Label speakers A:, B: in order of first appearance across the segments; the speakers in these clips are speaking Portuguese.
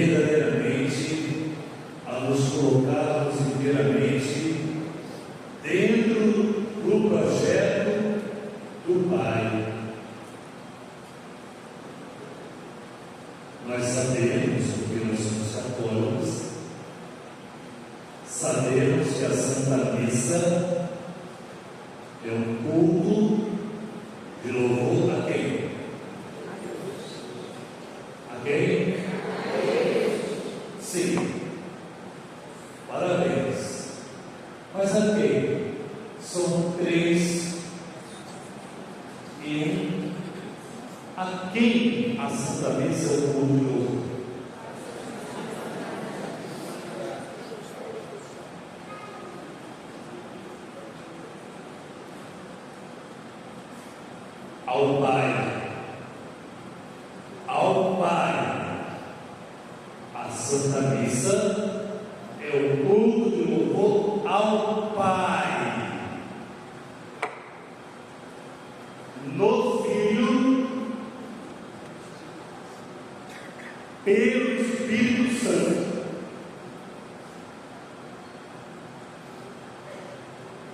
A: verdadeiramente a nos colocarmos inteiramente dentro do projeto do Pai. Nós sabemos, porque nós somos católicos, sabemos que a Santa Missa é um culto de louvor a quem? A quem? Sim. Parabéns. Mas a quem? São três em um. A quem a Santa Missa é o culto de louvor? Ao Pai. Ao Pai. A Santa Missa é o culto de louvor ao Pai. No Filho, pelo Espírito Santo.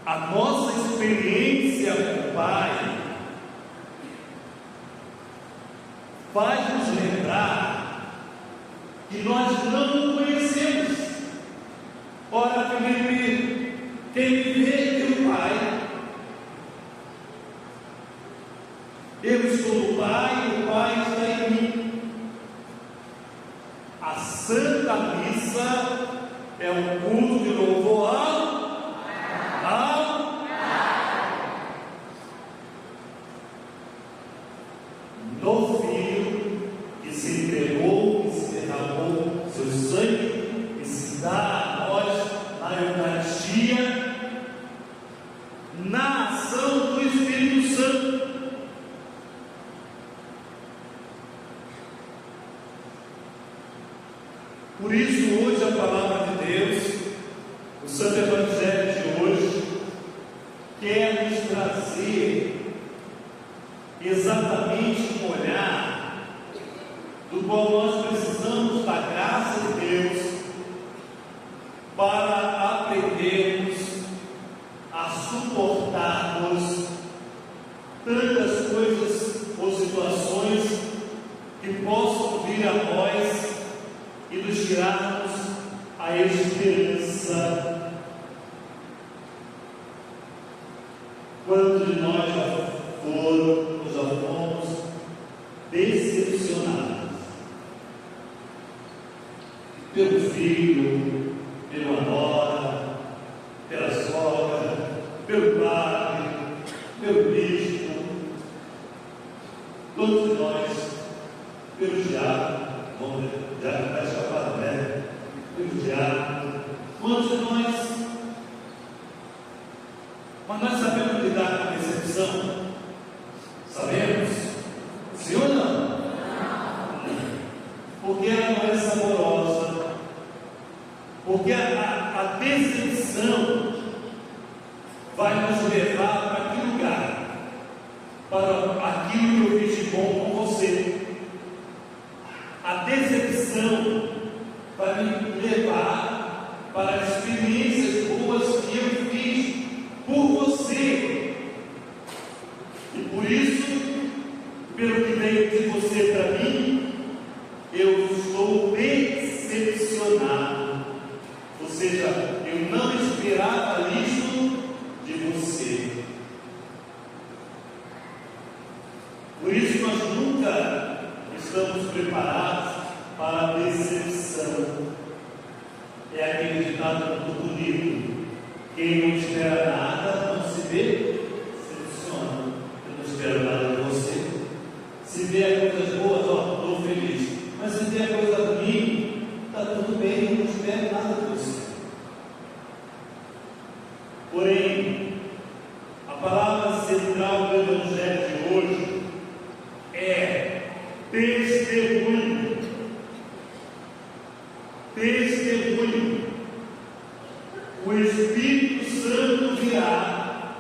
A: A nossa experiência com o Pai faz-nos lembrar que nós não o conhecemos. Ora, Felipe, quem me vê é o Pai. Eu estou no Pai e o Pai está em mim. A Santa Missa é um culto de louvor ao no Filho, que se entregou, que se derramou seu sangue, que se dá a nós na Eucaristia, na ação do Espírito Santo. Por isso, hoje, a palavra de Deus, o Santo Evangelho de hoje, quer nos trazer exatamente um olhar do qual nós precisamos da graça de Deus para aprendermos a suportarmos tantas coisas ou situações que possam vir a nós e nos tirarmos a esperança. Quantos de nós já fomos decepcionados pelo filho, pela nora, pela sogra, pelo padre, pelo bispo, todos nós, pelo diabo, já está escapado, né? Pelo diabo, quantos de nós? Mas nós sabemos lidar com a decepção? Sabemos? Sim ou não? Porque ela não é saborosa. Porque a decepção vai nos levar para que lugar? Para aquilo que eu fiz de bom com você. A decepção vai me levar para as experiências boas que eu fiz por você. E por isso, pelo que veio de você para mim, eu estou decepcionado. Ou seja, eu não esperava isso de você. Por isso nós nunca estamos preparados para a decepção. É aquele ditado muito bonito: quem não espera nada não se decepciona. Eu não espero nada de você. Se vier coisas boas, estou feliz. Mas se vier coisa ruim, está tudo bem, eu não espero nada de você. Porém, a palavra central do Evangelho de hoje é testemunho. Testemunho. O Espírito Santo virá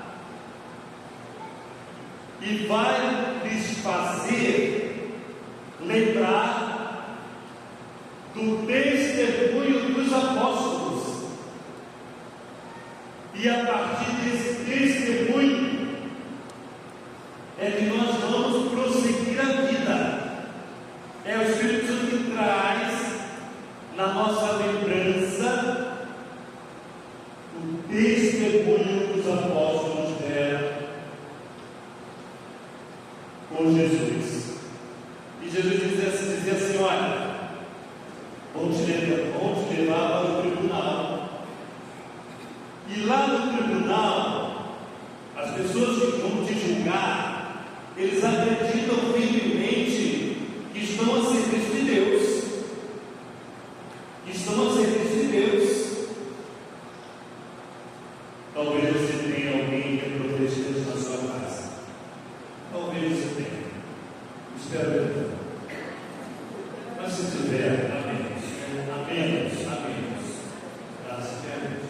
A: e vai lhes fazer lembrar do testemunho dos apóstolos. E a partir desse testemunho é que nós vamos prosseguir a vida. É o Espírito Santo que traz na nossa lembrança o testemunho que os apóstolos deram com Jesus. E Jesus dizia assim: olha, vão te levar para o tribunal. E lá no tribunal, as pessoas que vão te julgar, eles acreditam firmemente que estão a serviço de Deus. Estão a serviço de Deus. Talvez você tenha alguém que é protegido na sua casa. Talvez você tenha. Espero que não. Mas se tiver, amém. Graças a Deus.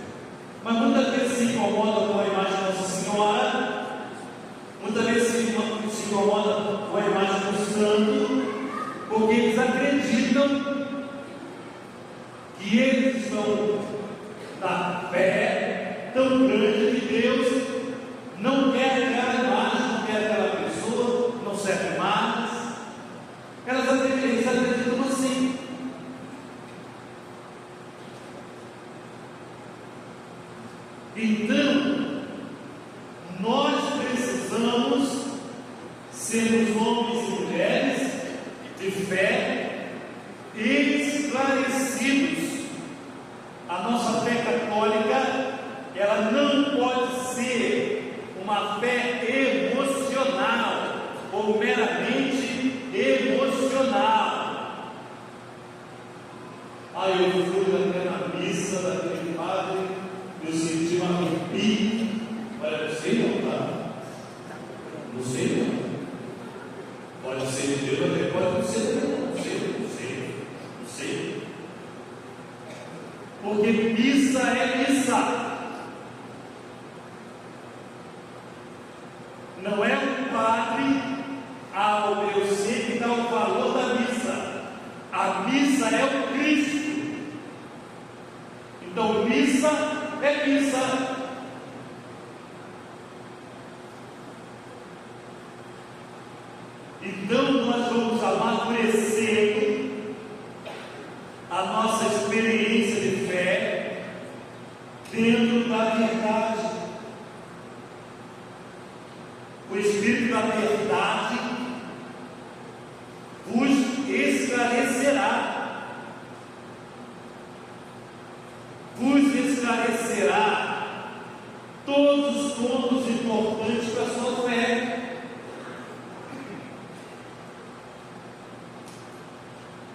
A: Mas muitas vezes se incomoda com a imagem de Nossa Senhora, muitas vezes se incomoda com a imagem do santo, porque eles acreditam que eles estão na fé tão grande que Deus não quer aquela imagem, não quer aquela pessoa, não serve mais. Eles acreditam assim. Então, nós precisamos sermos homens e mulheres de fé esclarecidos. A nossa fé católica, ela não pode ser uma fé emocional ou meramente emocional. Eu fui até na missa daquele padre, eu senti uma arrepio. Olha, não sei não, tá? Não sei não. Pode ser de Deus, até pode não ser não. Não sei. Porque missa é missa. Não é o padre, eu sei que dá o valor da missa. A missa é o Cristo. Então, missa é missa. Então, nós vamos amadurecendo a nossa experiência de fé dentro da verdade. O Espírito da verdade vos esclarecerá. Todos os pontos importantes da sua fé.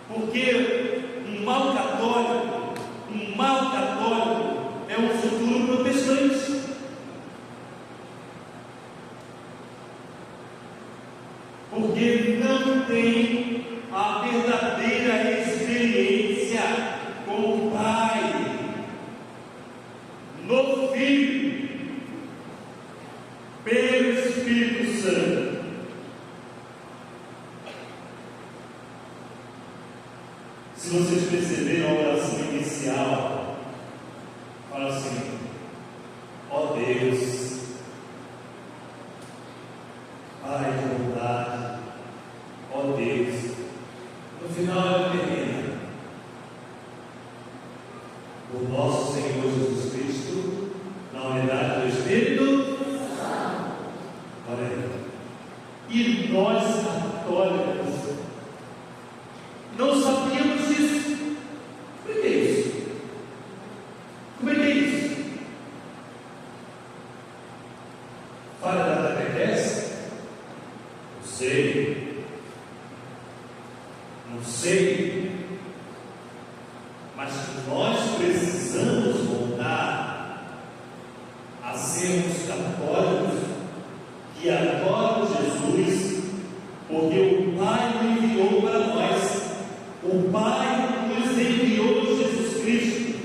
A: Porque um mau católico é um futuro protestante. Porque não tem a verdadeira experiência com o Pai, no Filho, pelo Espírito Santo. Se vocês perceberam a oração inicial, fala assim: ó Deus, Pai de bondade, ó Deus. No final ela termina: o nosso Senhor Jesus Cristo, na unidade do Espírito. Olha aí. E nós católicos não sabíamos disso. Como é que é isso? Como é que é isso? Fala da catequese? Não sei. Mas nós precisamos voltar a sermos católicos que adoram Jesus, porque o Pai o enviou para nós. O Pai nos enviou Jesus Cristo.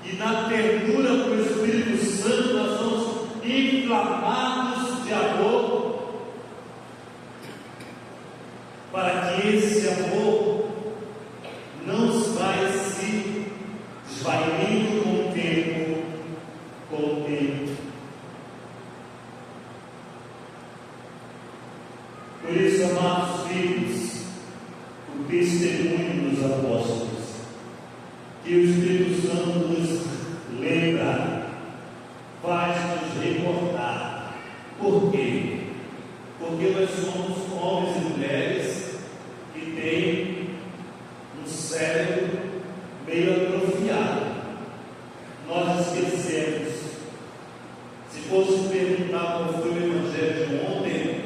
A: E na ternura do Espírito Santo nós somos inflamados de amor, para que esse amor cérebro meio atrofiado. Nós esquecemos. Se fosse perguntar qual foi o Evangelho de ontem,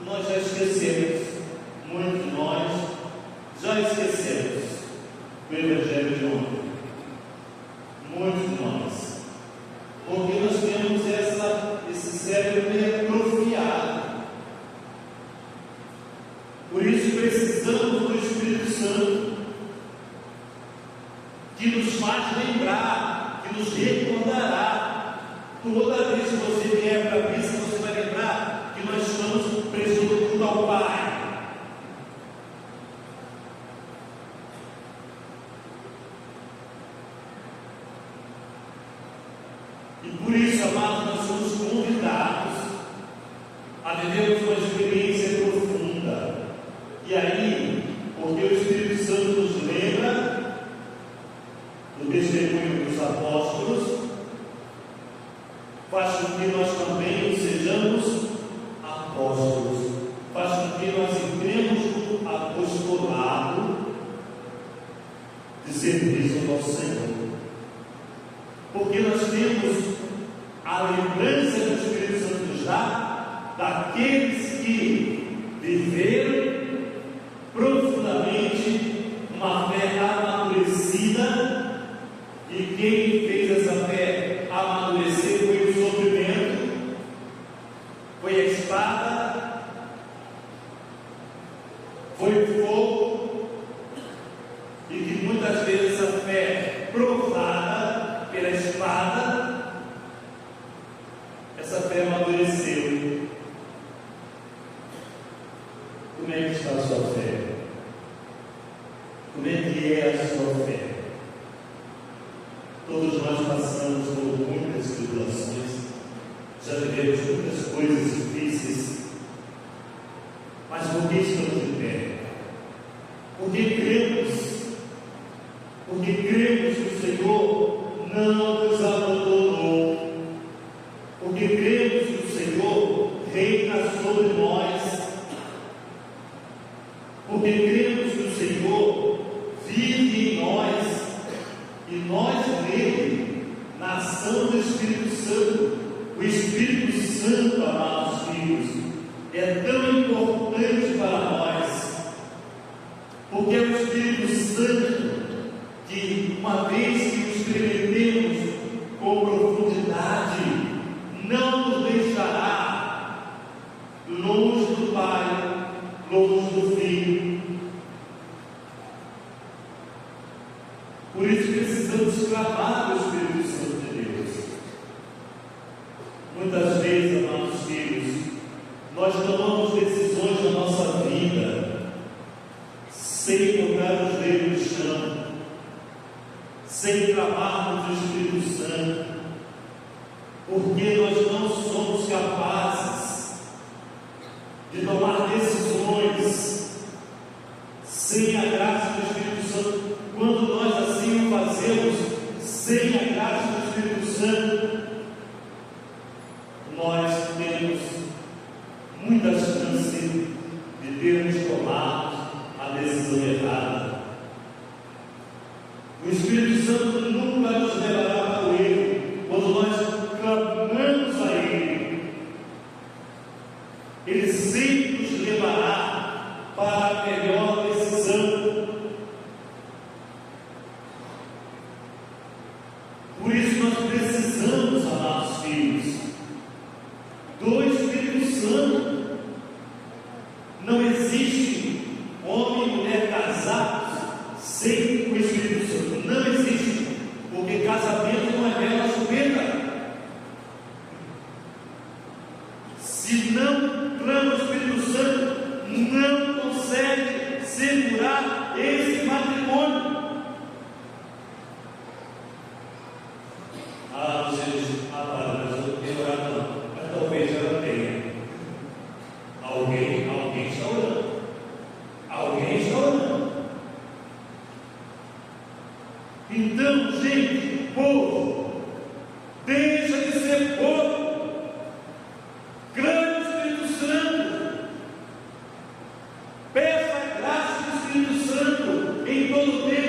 A: nós já esquecemos. Muitos de nós já esquecemos o Evangelho de ontem. Muitos de nós. Porque nós temos esse cérebro meio atrofiado. Por isso precisamos do Espírito Santo, que nos faz lembrar, que nos recordará. Toda vez que você vier para a missa, você vai lembrar que nós estamos prestando culto ao Pai. E por isso, amados, nós somos convidados a vivermos uma experiência profunda. E aí, porque o Espírito Santo nos lembra do testemunho dos apóstolos, faz com que nós também sejamos apóstolos, faz com que nós entremos no apostolado de serviço ao Senhor. Porque nós temos a lembrança que o Espírito Santo nos dá daqueles que viveram profundamente uma fé amadurecida, e quem fez essa fé amadurecer foi o sofrimento, foi a espada, foi o fogo, e que muitas vezes a fé provada pela espada, essa fé amadureceu. Como é que está a sua fé? Como é que é a sua fé? Todos nós passamos por muitas tribulações, já vivemos muitas coisas difíceis, mas por que estamos de pé? Porque cremos que o Senhor não nos abandonou, porque cremos que o Senhor reina sobre nós, porque cremos que o Senhor vive em nós, e nós nele, na ação do Espírito Santo. O Espírito Santo, amados filhos, é tão importante para nós, porque é o Espírito Santo que, uma vez que o experimentemos com profundidade, não nos deixará longe do Pai, longe do Filho. Por isso precisamos clamar o Espírito Santo de Deus. Muitas vezes, amados filhos, nós tomamos decisões na nossa vida sem colocar os dedos no chão, sem clamarmos o Espírito Santo, porque nós não somos capazes de tomar decisões sem a graça do Espírito Santo. Quando nós assim o fazemos, sem a graça do Espírito Santo, nós temos muitas chances de termos tomado a decisão errada. O Espírito Santo nunca nos levará para o erro quando nós clamamos a Ele. Ele sempre nos levará para a melhor decisão. Por isso nós precisamos, amados filhos, do Espírito Santo. Não existe homem e mulher casados sem o Espírito Santo. Não existe, porque casamento não é bela chupeta. Se não clama o Espírito Santo, não consegue segurar esse matrimônio. Mas eu tenho orado não, mas talvez ela tenha. Alguém está orando. Alguém está orando. Então, gente, povo, deixa de ser povo. Clame o Espírito Santo. Peça a graça do Espírito Santo em todo o tempo.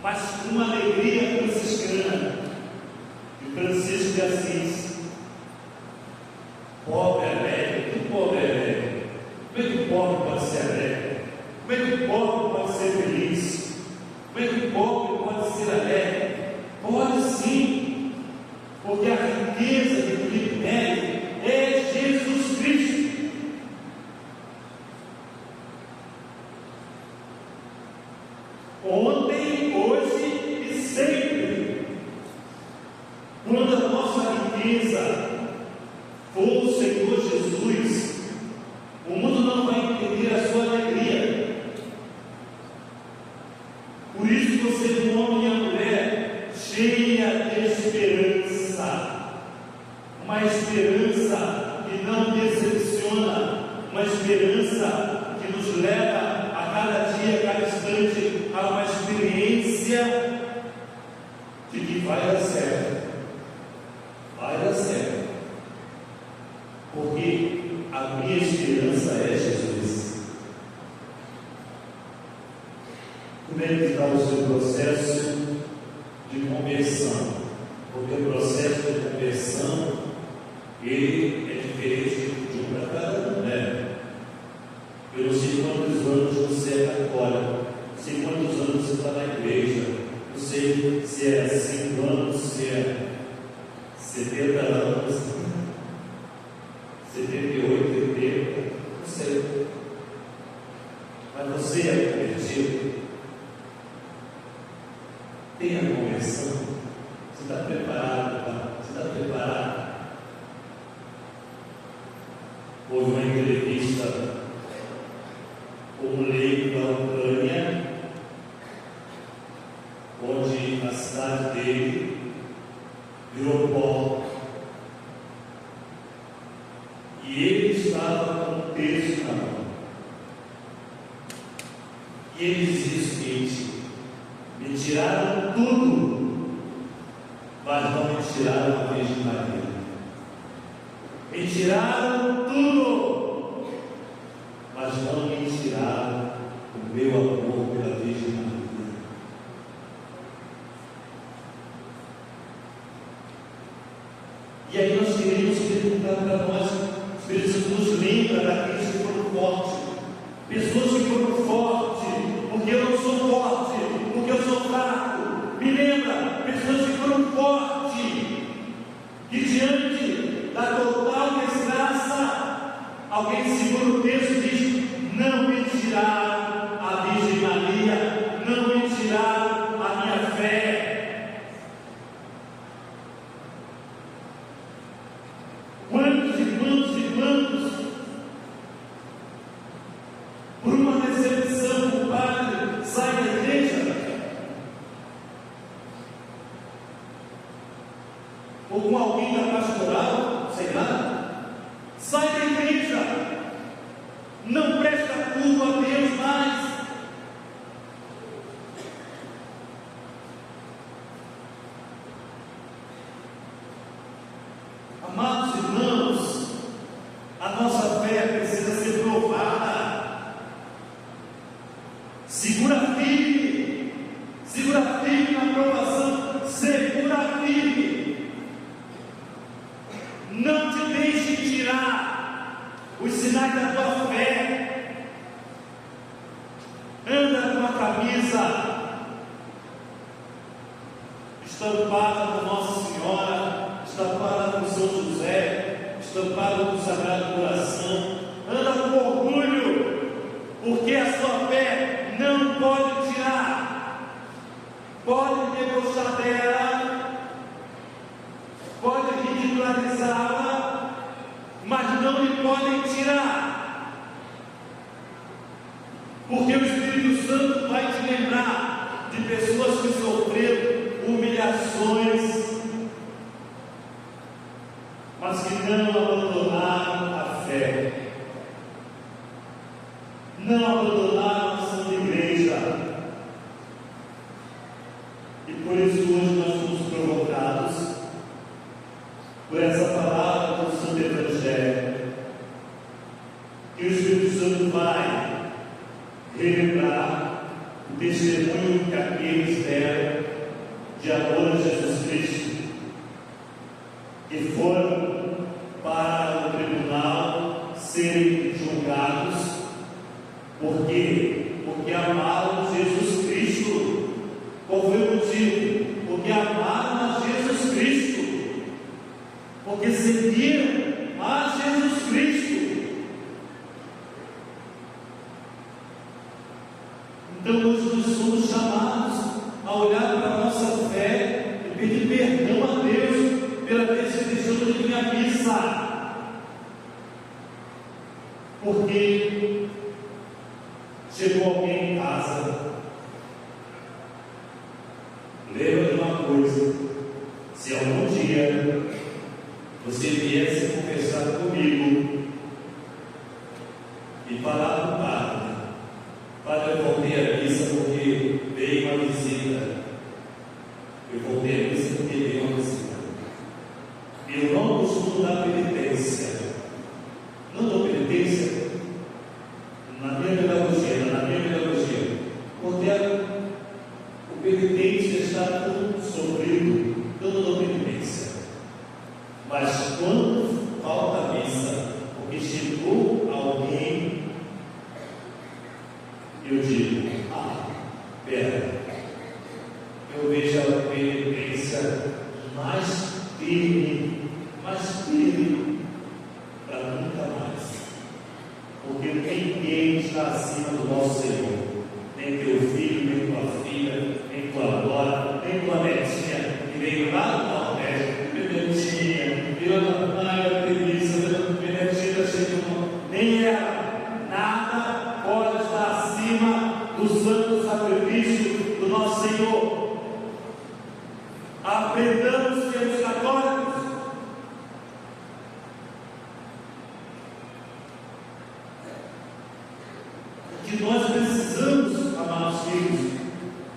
A: mas com uma alegria franciscana, de Francisco de Assis. Pobre alegre, que pobre alegre? Como é que o pobre pode ser alegre? Como é que o pobre pode ser feliz? Como é que o pobre pode ser alegre? Pode sim, porque a riqueza de Filipe Neri é Jesus Cristo. Ontem, hoje e sempre. Quando a nossa riqueza for o Senhor Jesus, o mundo não vai entender a sua alegria. Por isso você é um homem e uma mulher cheia de esperança, uma esperança que não decepciona, uma esperança que nos leva a cada dia, a cada instante, a uma experiência de que vai dar certo, vai dar certo, porque a minha esperança é Jesus. Como é que está o seu processo de conversão? Porque o processo de conversão, ele é diferente de um para cada um, né? Eu não sei quantos anos você é católico, não sei quantos anos você está na igreja, não sei se é 5 anos, se é 70 anos, 78, 80, não sei. Mas você é convertido? Tem a conversão? Você está preparado? Tá? Você está preparado? Houve uma entrevista com um leigo da Ucrânia, onde a cidade dele virou pó. E ele estava com um texto na mão. E ele dizia o seguinte: me tiraram tudo, mas não me tiraram a Virgem Maria. Me tiraram tudo, mas não me tiraram o meu amor pela Virgem Maria. E aí nós queríamos perguntar para nós: o Espírito Santo nos lembra daqueles que foram fortes, pessoas que foram fortes, porque eu não sou forte, porque eu sou fraco. Me lembra, pessoas que foram fortes, que diante da total desgraça, alguém segura o texto e diz: não me tiraram a Virgem Maria, não me tiraram a minha fé. Quantos e quantos e quantos, por uma decepção com o padre, sai da igreja, ou com alguém da pastoral, sei lá, sai da igreja, não presta culto a Deus mais. Amados irmãos, a nossa fé precisa ser provada. Segura firme na provação, segura firme. Não te deixe tirar os sinais da tua fé. Anda com uma camisa estampada com Nossa Senhora, estampada com São José, estampada com o Sagrado Coração. Anda com orgulho, porque a sua fé não pode tirar. Pode debochar dela, pode ridicularizá-la, mas não lhe podem tirar, porque o Espírito Santo vai te lembrar de pessoas que sofreram humilhações, mas que não abandonaram a fé, não abandonaram a Santa Igreja. E por isso hoje nós somos provocados por essa palavra do Santo Evangelho, que o Espírito Santo vai relembrar o testemunho que aqueles deram Qual foi o motivo? Porque amaram a Jesus Cristo, porque seguiram a Jesus Cristo. Então hoje nós somos chamados a olhar para a nossa fé e pedir perdão a Deus pela vez que deixamos de vir à missa, porque chegou alguém em casa. Lembra de uma coisa: se algum dia você viesse conversar comigo e falar para o padre: Padre, eu voltei à missa porque veio uma visita. Eu voltei à missa porque veio uma visita. Eu não costumo dar penitência. Não dou penitência na minha pedagogia, porque o penitente está tudo sofrido, eu não dou penitência. Mas quando falta a missa, porque chegou alguém, eu digo: pera, eu vejo a penitência mais firme para nunca mais, porque ninguém está acima do nosso Senhor, nem teu filho, nem tua filha, nem tua nora, nem tua netinha que veio lá do Nordeste, minha netinha, minha preguiça, minha netinha chegou, nem ela, nada pode estar acima do santo sacrifício do nosso Senhor. Aprendamos, sermos católicos. Que nós precisamos, amados filhos,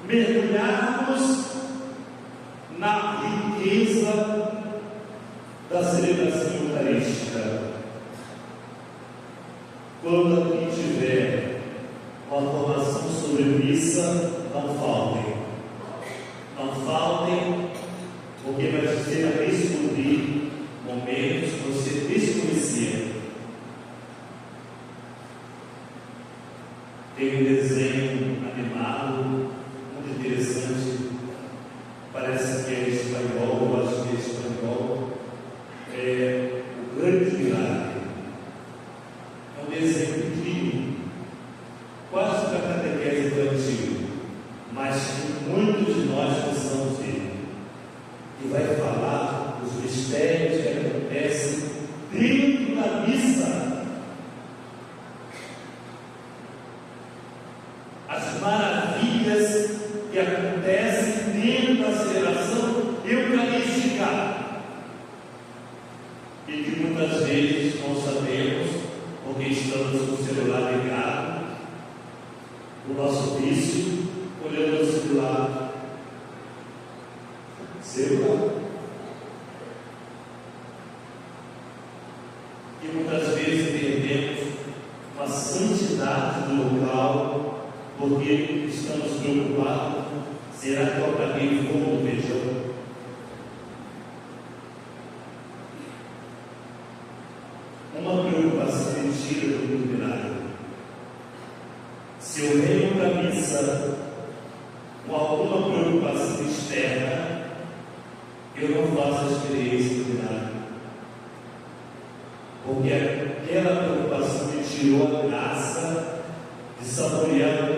A: mergulharmos na riqueza da celebração eucarística. Quando aqui tiver uma formação sobre missa, não faltem. Não faltem, porque vai ser a descobrir momentos que você desconhecia. Tem um desenho animado, muito interessante, parece que é espanhol, eu acho que é espanhol, é O Grande Milagre. É um desenho pequeno, quase para a catequese infantil, mas que muitos de nós precisamos ver, e vai falar dos mistérios que acontecem dentro da missa. As maravilhas que acontecem dentro da celebração eucarística e que muitas vezes não sabemos porque estamos com o celular ligado, o nosso vício, olhando o celular. E muitas vezes perdemos uma santidade do local, porque estamos preocupados: será que eu apaguei o fogo do feijão? Uma preocupação mentira do iluminado. Se eu venho para a missa com alguma preocupação externa, eu não faço a experiência iluminada, porque aquela preocupação me tirou a graça de saborear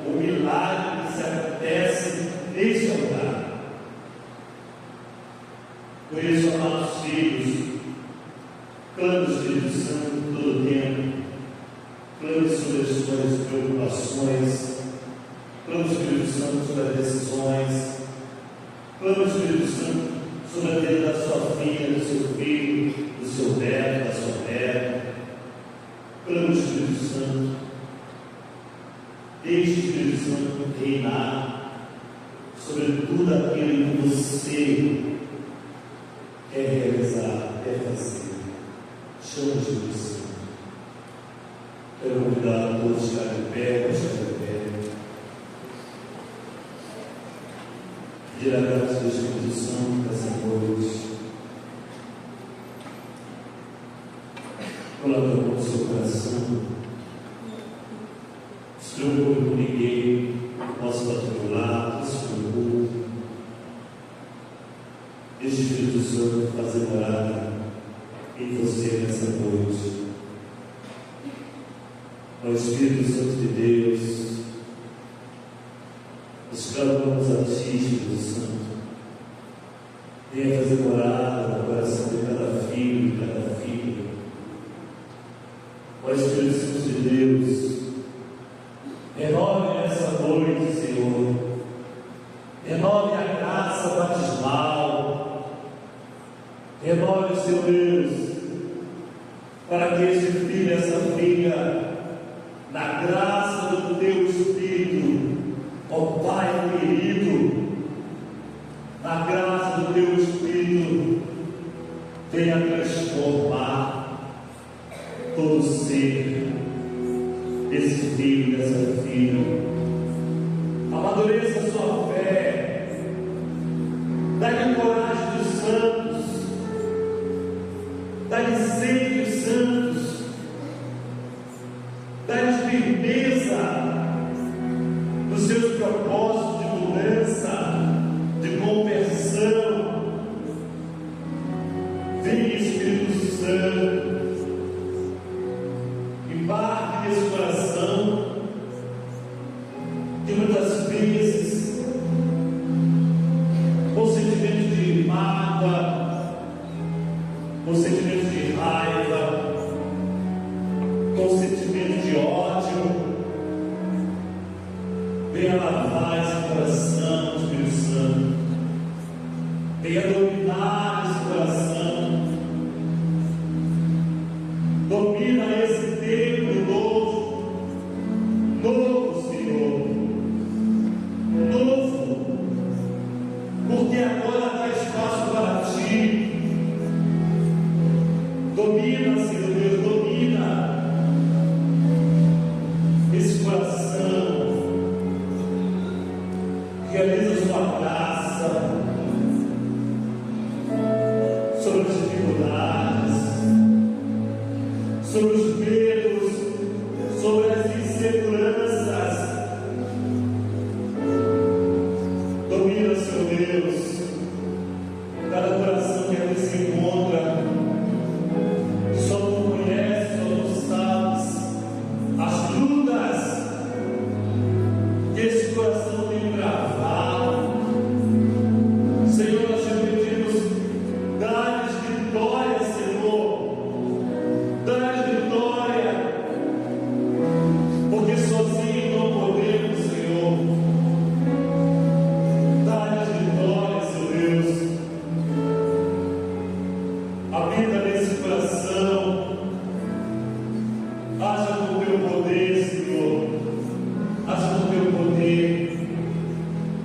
A: o milagre que se acontece neste lugar. Por isso, amados filhos, clame o Espírito Santo todo o tempo, clame sobre as suas preocupações, clame o Espírito Santo sobre as decisões, clame o Espírito Santo sobre a vida da sua filha, do seu filho, do seu neto, da sua neta. Clame o Espírito Santo. Deixe o Espírito Santo reinar sobre tudo aquilo que você quer realizar, quer fazer. Chama o Espírito Santo. Quero convidar a todos a ficar de pé, a ficar de pé. Pedir a graça do Espírito Santo dessa noite. Coloque com o seu coração. Se preocupe com ninguém, posso estar do meu lado, se preocupe. Espírito Santo fazer morada em você nessa noite. Ó Espírito Santo de Deus, os clamamos a Ti, Espírito Santo, venha fazer morada no coração de cada filho e de cada filha. Ó Espírito Santo de Deus, renove essa noite, Senhor, renove a graça batismal, renove, Senhor Deus, para que esse filho, essa filha, na graça do Teu Espírito, ó Pai querido, na graça do Teu Espírito, venha transformar todo ser desse filho, dessa filha. Amadureça a sua fé, dá-lhe coragem dos santos, dá-lhe sede dos santos, dá-lhe firmeza nos seus propósitos de mudança, de conversão. Vem, Espírito Santo, embarque nesse coração que muitas vezes, com sentimento de mágoa, com sentimento de raiva, com sentimento de ódio, venha lavar esse coração, Espírito Santo, venha dominar esse coração, domina esse tempo novo, Senhor, novo, porque agora há espaço para Ti. Domina, Senhor Deus, domina esse coração, realiza a Sua graça sobre as dificuldades, sobre os medos, sobre as inseguranças. Domina, Senhor Deus, cada coração que aqui se encontra, que só Tu conheces, só Tu sabes as lutas que esse coração tem travado. Senhor, nós te pedimos, dá-lhes vitória, Senhor, dá-lhes vitória, porque sozinho não podemos, Senhor. Dá-lhes vitória, Senhor Deus. Habita nesse coração, haja com o Teu poder, Senhor, haja com o Teu poder.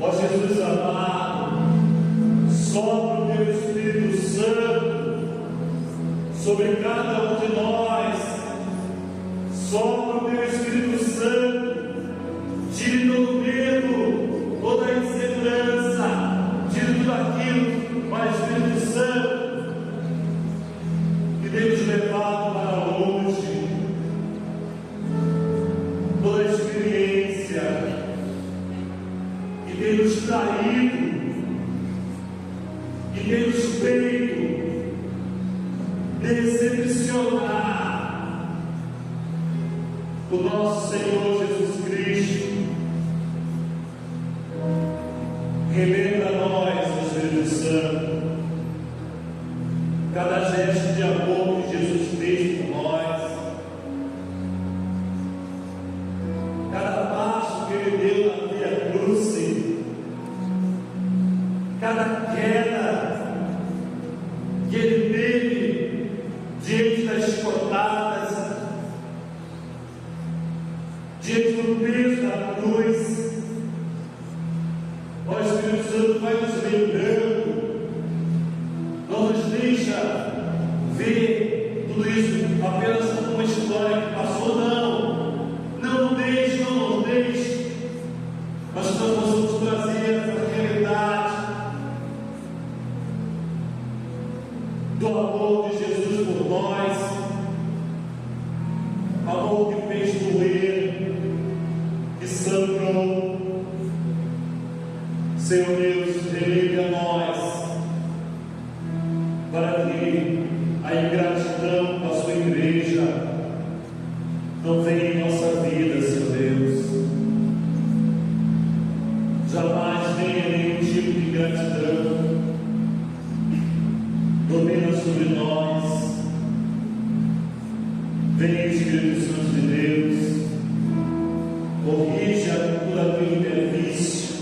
A: Ó Jesus amado, sopra o Teu Espírito Santo sobre cada um de nós, sopra o Teu Espírito Santo, tire todo medo, toda a insegurança, tire tudo aquilo, ó Espírito Santo, que tem nos levado para longe, toda a experiência que tem nos traído, que tem nos feito decepcionar o nosso Senhor Jesus Cristo. Relembra a nós, Espírito Santo, cada gesto de amor que Jesus fez por nós, cada passo que Ele deu na Via Crucis, cada queda que Ele teve diante das chicotadas, diante do peso da cruz. Ó Espírito Santo, vai nos lembrando, não nos deixa ver tudo isso apenas como uma história que passou, não deixe, mas que nós possamos trazer essa realidade do amor de Jesus por nós, amor que fez doer, que sangrou. Senhor Deus, releve a nós para que a ingratidão com a sua igreja não venha em nossa vida, Senhor Deus. Jamais venha nenhum tipo de ingratidão domina sobre nós. Venha, Espírito Santo de Deus, corrija por aquilo que é vício.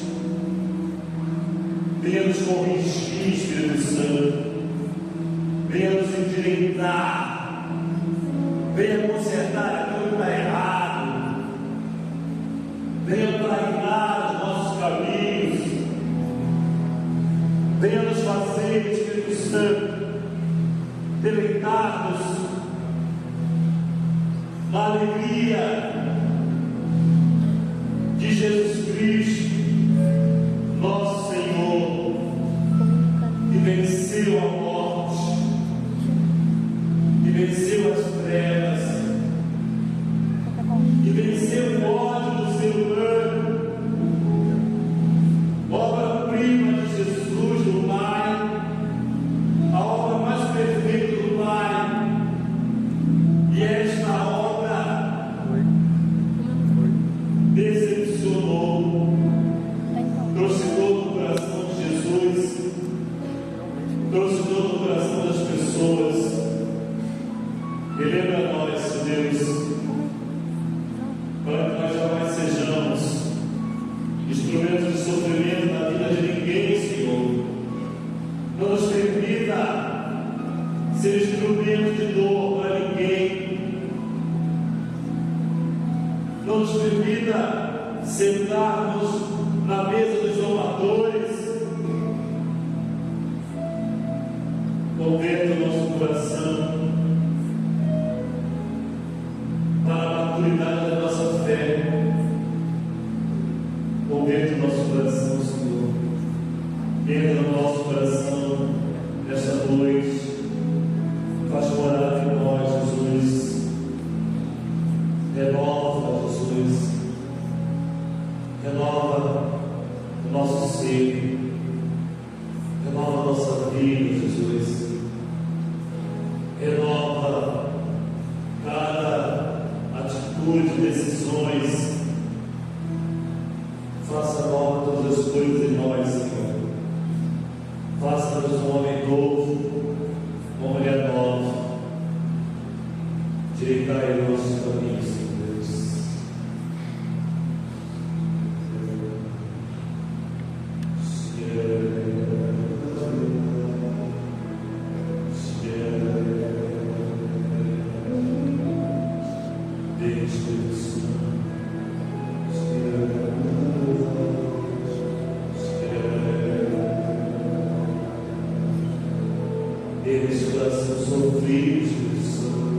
A: Venha nos corrigir, Espírito Santo. Venha nos endireitar. Venha consertar aquilo que está errado. Venha clarear os nossos caminhos. Venha nos fazer, Espírito Santo, deleitar-nos na alegria de Jesus Cristo, nosso Senhor, que venceu a morte, que venceu as trevas, que venceu o ódio do ser humano, obra-prima de Jesus, do Pai, a obra mais perfeita do Pai. E esta obra decepcionou, trouxe dor no coração de Jesus, trouxe dor no coração das pessoas. Relembra a nós, Deus, para que nós jamais sejamos instrumentos de sofrimento na vida de ninguém, Senhor. Não nos permita ser instrumento de dor para ninguém. Não nos permita sentarmos na mesa dos zombadores. Converta o nosso coração para a maturidade da nossa fé. Converta o nosso coração, Senhor. Entra no nosso coração nesta noite. Faz morar em nós, Jesus. Renova, Jesus. Renova o nosso ser. Renova a nossa vida, Jesus. Renova cada atitude, decisões. Faça nova todas as coisas em nós, Senhor. Faça-nos um homem novo, uma mulher nova. Direitai os nossos caminhos, Senhor Deus. Eles coração sofrido, Espírito Santo.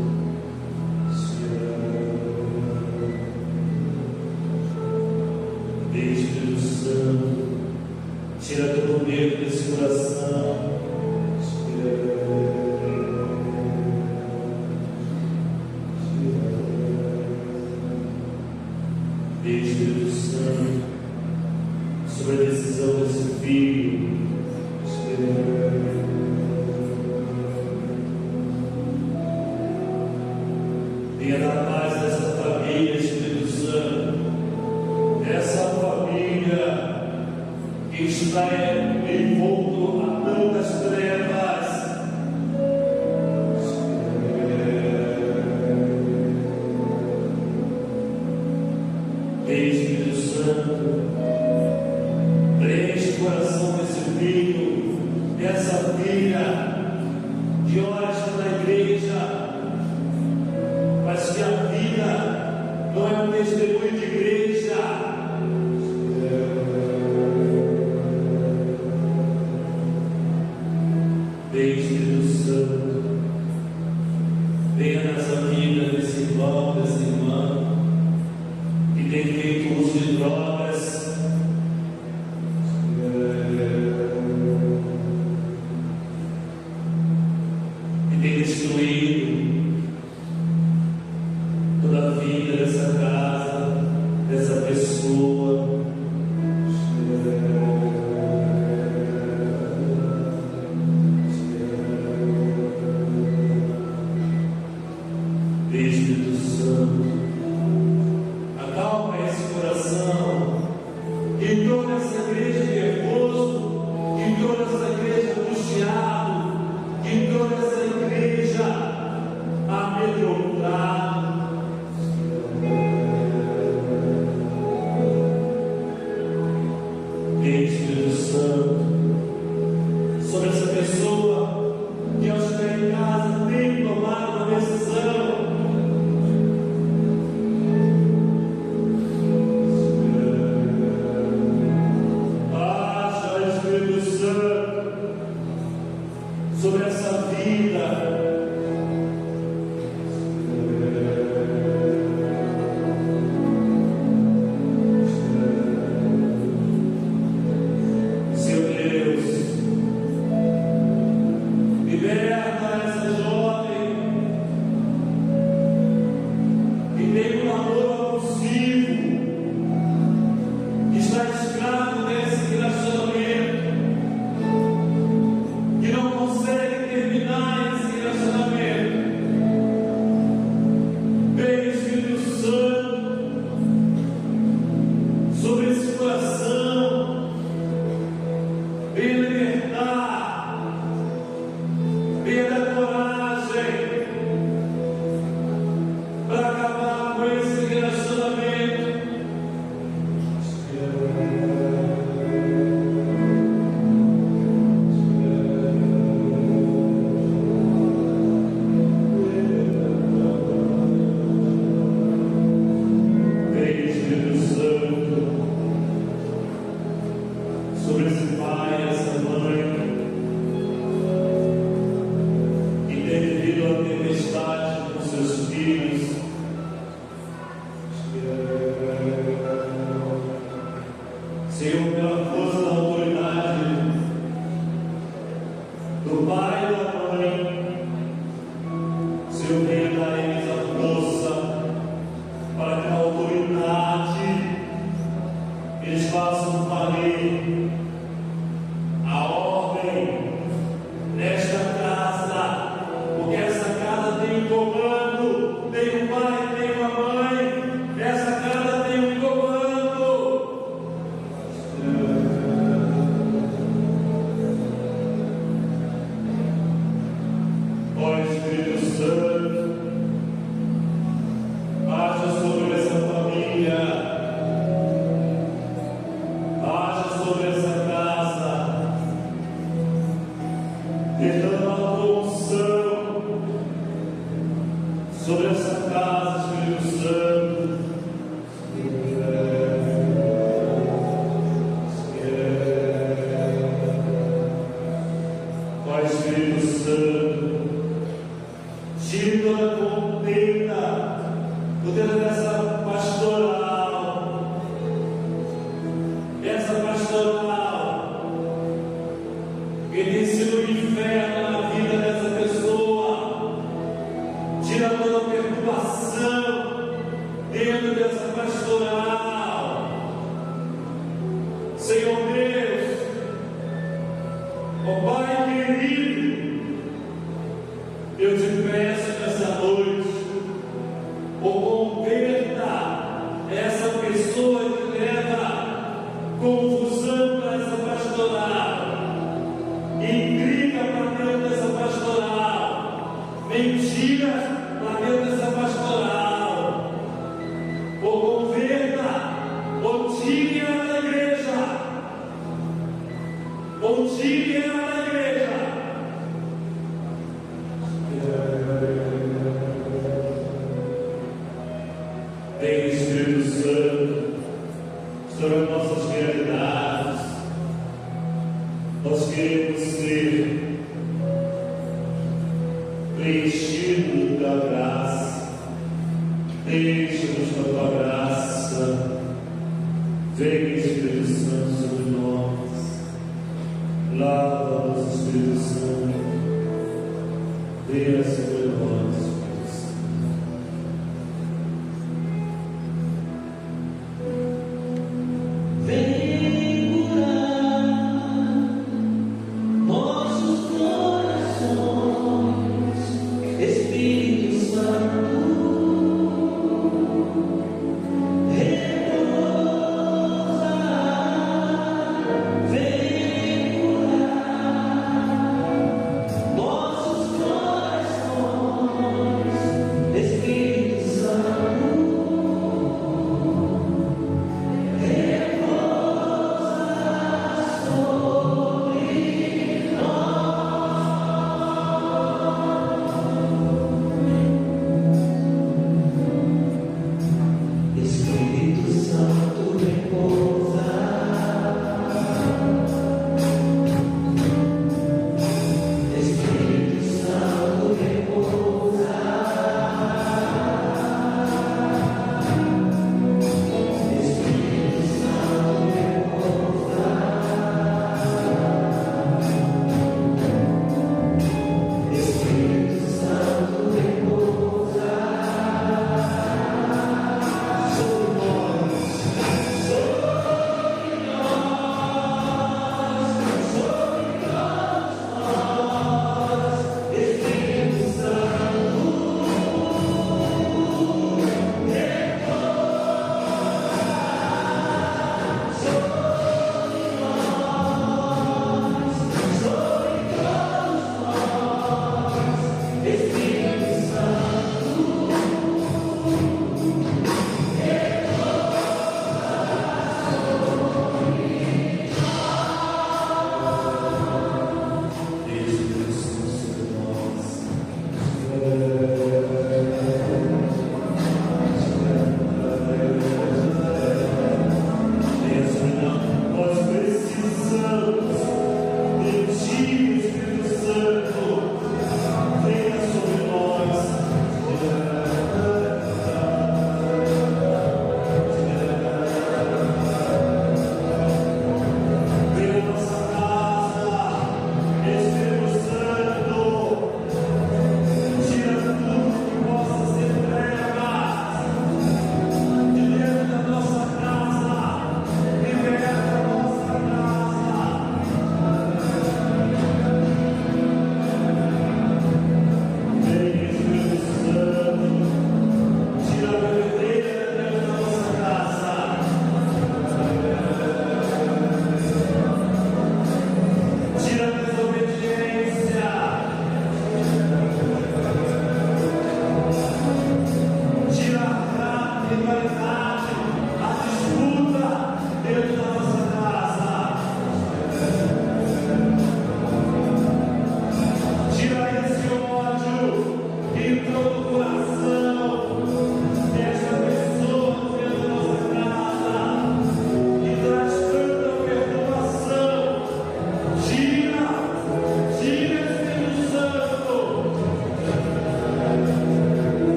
A: Espírito Santo, tira todo o medo desse coração. Espírito Santo, sobre a decisão desse filho. Venha dar paz a essa família, Espírito Santo. Essa família que está envolto a tantas trevas. Espírito Santo, preenche o coração desse filho, dessa filha, que ora na igreja, mas que a vida não é um testemunho de igreja. Vem, Espírito Santo, venha nessa vida desse irmão, dessa irmã que tem feito uso de drogas, que tem destruído toda a vida dessa casa, dessa pessoa. Espírito Santo, sobre essa pessoa que ao chegar em casa tem que tomar uma decisão. Haja Espírito Santo sobre essa vida. Sobre esse pai, essa mãe que tem vivido a tempestade com seus filhos, Senhor, pela força da autoridade do pai e da mãe, Senhor, venha dar a eles a força para que a autoridade eles façam valer a ordem nesta casa, porque essa casa tem um comando, tem um pai, tem uma mãe, essa casa tem um comando. Ó Espírito Santo, haja sobre essa família, sobre essa casa, derrama a unção sobre essa casa, Espírito Santo. Ó Espírito Santo, tire toda a contenda dessa pastoral. Essa pastoral que tem sido um inferno na vida dessa pessoa, tira toda a perturbação dentro dessa pastoral, Senhor Deus, ó Pai querido, eu te peço nessa noite, converta essa pessoa que leva confusão para essa pastoral, intriga para dentro dessa pastoral, mentira para dentro dessa pastoral, ou converta, ou tire ela da igreja, ou tire ela da igreja. Vem Espírito Santo sobre as nossas realidades. Nós queremos ser preenchidos da graça. Enche-nos da tua graça. Vem Espírito Santo sobre nós. Lava-nos, Espírito Santo. Venha sobre nós.